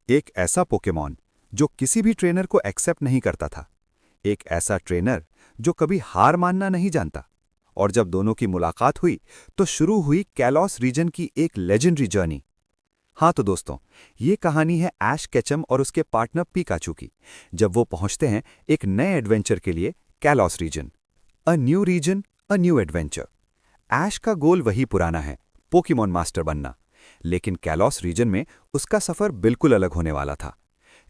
एक ऐसा पोकेमॉन जो किसी भी ट्रेनर को एक्सेप्ट नहीं करता था। एक ऐसा ट्रेनर जो कभी हार मानना नहीं जानता। और जब दोनों की मुलाकात हुई तो शुरू हुई कैलॉस रीजन की एक लेजेंडरी जर्नी। हाँ तो दोस्तों, ये कहानी है ऐश केचम और उसके पार्टनर पिकाचू की, जब वो पहुंचते हैं एक नए एडवेंचर के लिए Kalos region. A new region, a new adventure. Ash का गोल वही पुराना है, पोकेमॉन मास्टर बनना। लेकिन कैलॉस रीजन में उसका सफर बिल्कुल अलग होने वाला था।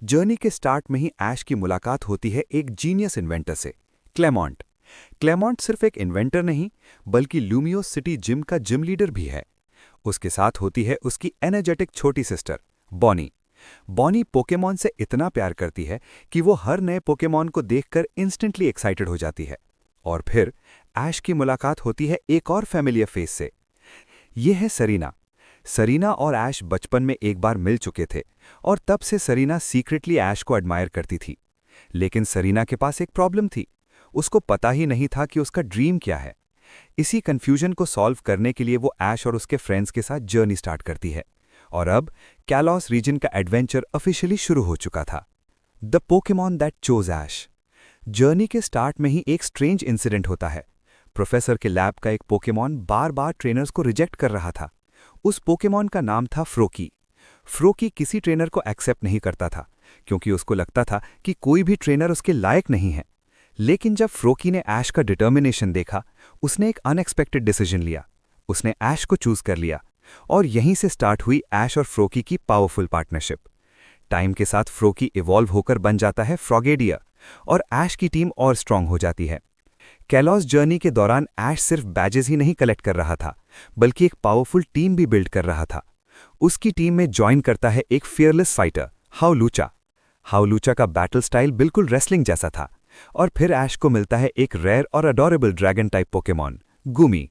जर्नी के स्टार्ट में ही ऐश की मुलाकात होती है एक जीनियस इन्वेंटर से, क्लेमॉन्ट। क्लेमॉन्ट सिर्फ एक इन्वेंटर नहीं, बल्कि लूमियोस सिटी जिम का जिम लीडर भी है। उसके साथ होती है उसकी एनर्जेटिक छोटी सिस्टर, बॉनी। बॉनी पोकेमॉन से इतना प्यार करती है कि वो हर नए पोकेमॉन को देखकर इंस्टेंटली एक्साइटेड हो जाती है। और फिर ऐश की मुलाकात होती है एक और फैमिलियर फेस से। ये है सरीना। सरीना और ऐश बचपन में एक बार मिल चुके थे और तब से सरीना सीक्रेटली ऐश को एडमायर करती थी। लेकिन सरीना के पास एक प्रॉब्लम थी। उसको पता ही नहीं था कि उसका ड्रीम क्या है। इसी कंफ्यूजन को सॉल्व करने के लिए वो ऐश और उसके फ्रेंड्स के साथ जर्नी स्टार्ट करती है। और अब कैलॉस रीजन का एडवेंचर ऑफिशियली शुरू हो चुका था। The Pokemon that chose Ash. Journey के स्टार्ट में ही एक स्ट्रेंज इंसिडेंट होता है। प्रोफेसर के लैब का एक पोकेमॉन बार बार ट्रेनर्स को रिजेक्ट कर रहा था। उस पोकेमॉन का नाम था फ्रोकी। फ्रोकी किसी ट्रेनर को एक्सेप्ट नहीं करता था, क्योंकि उसको लगता था कि कोई भी ट्रेनर उसके लायक नहीं है। लेकिन जब फ्रोकी ने ऐश का डिटर्मिनेशन देखा, उसने एक अनएक्सपेक्टेड डिसीजन लिया। उसने ऐश को चूज कर लिया। और यहीं से स्टार्ट हुई ऐश और फ्रोकी की पावरफुल पार्टनरशिप। टाइम के साथ फ्रोकी इवॉल्व होकर बन जाता है फ्रॉगेडिया, और ऐश की टीम और स्ट्रांग हो जाती है। कैलॉस जर्नी के दौरान ऐश सिर्फ बैजेस ही नहीं कलेक्ट कर रहा था, बल्कि एक पावरफुल टीम भी बिल्ड कर रहा था। उसकी टीम में ज्वाइन करता है एक फियरलेस फाइटर, हाउलूचा। हाउलूचा का बैटल स्टाइल बिल्कुल रेसलिंग जैसा था। और फिर ऐश को मिलता है एक रेयर और अडोरेबल ड्रैगन टाइप पोकेमॉन, गूमी।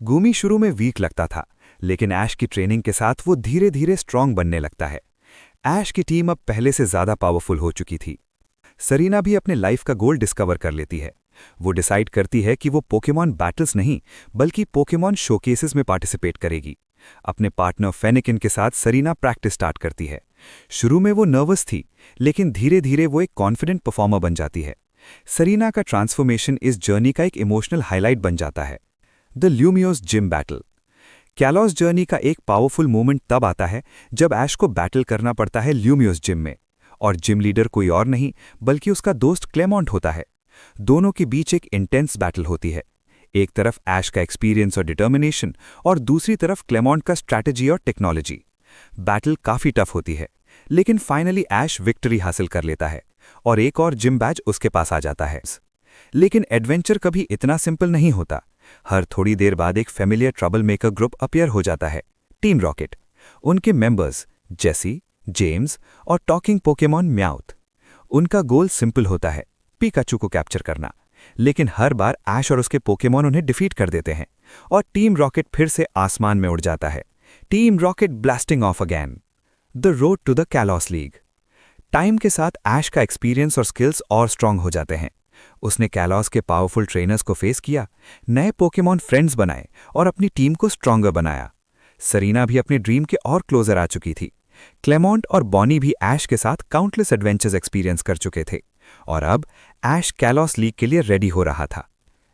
गूमी शुरू में वीक लगता था, लेकिन ऐश की ट्रेनिंग के साथ वो धीरे धीरे स्ट्रांग बनने लगता है। ऐश की टीम अब पहले से ज्यादा पावरफुल हो चुकी थी। सरीना भी अपने लाइफ का गोल डिस्कवर कर लेती है। वो डिसाइड करती है कि वो पोकेमॉन बैटल्स नहीं, बल्कि पोकेमॉन शोकेसेस में पार्टिसिपेट करेगी। अपने पार्टनर फेनिकिन के साथ सरीना प्रैक्टिस स्टार्ट करती है। शुरू में वो नर्वस थी, लेकिन धीरे धीरे वो एक कॉन्फिडेंट परफॉर्मर बन जाती है। सरीना का ट्रांसफॉर्मेशन इस जर्नी का एक इमोशनल हाईलाइट बन जाता है। The Lumiose gym battle. Kalos journey का एक पावरफुल मोमेंट तब आता है जब ऐश को बैटल करना पड़ता है ल्यूमियोस जिम में। और जिम लीडर कोई और नहीं, बल्कि उसका दोस्त क्लेमॉन्ट होता है। दोनों के बीच एक इंटेंस बैटल होती है। एक तरफ ऐश का एक्सपीरियंस और डिटर्मिनेशन, और दूसरी तरफ क्लेमॉन्ट का स्ट्रैटेजी और टेक्नोलॉजी। बैटल काफी टफ होती है, लेकिन फाइनली ऐश विक्ट्री हासिल कर लेता है और एक और जिम बैज उसके पास आ जाता है। लेकिन एडवेंचर कभी इतना सिंपल नहीं होता। हर थोड़ी देर बाद एक familiar trouble maker group appear हो जाता है, टीम रॉकेट। उनके मेंबर्स जेसी, जेम्स और टॉकिंग पोकेमॉन म्याउथ। उनका गोल सिंपल होता है, पिकाचू को कैप्चर करना। लेकिन हर बार ऐश और उसके पोकेमॉन उन्हें डिफीट कर देते हैं, और टीम रॉकेट फिर से आसमान में उड़ जाता है। Team rocket blasting off again. The road to the Kalos league. Time के साथ ऐश का एक्सपीरियंस और स्किल्स और स्ट्रांग हो जाते हैं। उसने कैलॉस के पावरफुल ट्रेनर्स को फेस किया, नए पोकेमॉन फ्रेंड्स बनाए और अपनी टीम को स्ट्रांगर बनाया। सरीना भी अपने ड्रीम के और क्लोजर आ चुकी थी। क्लेमॉन्ट और बॉनी भी ऐश के साथ काउंटलेस एडवेंचर्स एक्सपीरियंस कर चुके थे। और अब ऐश कैलॉस लीग के लिए रेडी हो रहा था।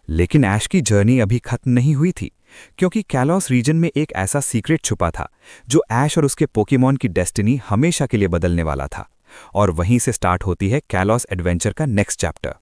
लेकिन ऐश की जर्नी अभी खत्म नहीं हुई थी, क्योंकि कैलॉस रीजन में एक ऐसा सीक्रेट छुपा था जो ऐश और उसके पोकेमॉन की डेस्टिनी हमेशा के लिए बदलने वाला था। और वहीं से स्टार्ट होती है कैलॉस एडवेंचर का नेक्स्ट चैप्टर।